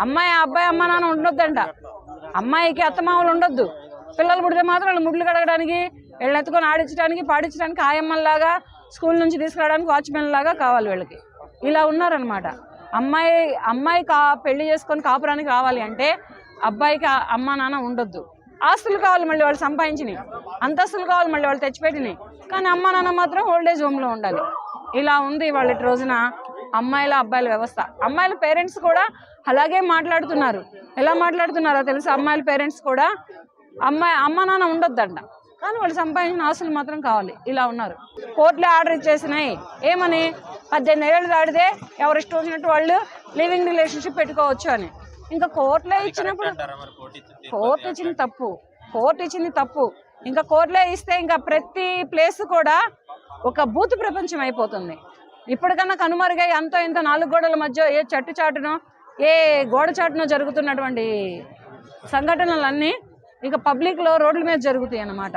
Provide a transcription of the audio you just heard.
అమ్మాయి అబ్బాయి అమ్మ నాన్న ఉండొద్దంట. అమ్మాయికి అత్తమామలు ఉండొద్దు. పిల్లలు పుడితే మాత్రం వాళ్ళు ముడ్లు కడగడానికి, వీళ్ళని ఎత్తుకొని ఆడించడానికి పాడించడానికి ఆయమ్మల్లాగా, స్కూల్ నుంచి తీసుకురావడానికి వాచ్మెన్ లాగా కావాలి వీళ్ళకి. ఇలా ఉన్నారనమాట. అమ్మాయి పెళ్లి చేసుకొని కాపురానికి రావాలి అంటే అబ్బాయికి అమ్మ నాన్న ఉండొద్దు. ఆస్తులు కావాలి మళ్ళీ వాళ్ళు సంపాదించినవి, అంతస్తులు కావాలి మళ్ళీ వాళ్ళు తెచ్చిపెట్టినాయి. కానీ అమ్మ నాన్న మాత్రం ఓల్డేజ్ హోమ్లో ఉండాలి. ఇలా ఉంది వాళ్ళ రోజున అమ్మాయిల అబ్బాయిల వ్యవస్థ. అమ్మాయిల పేరెంట్స్ కూడా అలాగే మాట్లాడుతున్నారు. ఎలా మాట్లాడుతున్నారో తెలుసు. అమ్మాయిల పేరెంట్స్ కూడా అమ్మ నాన్న ఉండొద్దంట, కానీ వాళ్ళు సంపాదించిన ఆస్తులు మాత్రం కావాలి. ఇలా ఉన్నారు. కోర్టులో ఆర్డర్ ఇచ్చేసినాయి ఏమని, 18 ఏళ్ళు దాటితే ఎవరు ఇష్టం వచ్చినట్టు వాళ్ళు లివింగ్ రిలేషన్షిప్ పెట్టుకోవచ్చు అని. ఇంకా కోర్టులో ఇచ్చినప్పుడు కోర్టు ఇచ్చింది తప్పు. ఇంకా కోర్టులో ఇస్తే ఇంకా ప్రతి ప్లేస్ కూడా ఒక బూత్ ప్రపంచం అయిపోతుంది. ఇప్పటికన్నా కనుమరుగై అంతో ఇంత 4 గోడల మధ్య ఏ చెట్టు చాటునో ఏ గోడ చాటునో జరుగుతున్నటువంటి సంఘటనలన్నీ ఇక పబ్లిక్లో రోడ్ల మీద జరుగుతాయి అన్నమాట.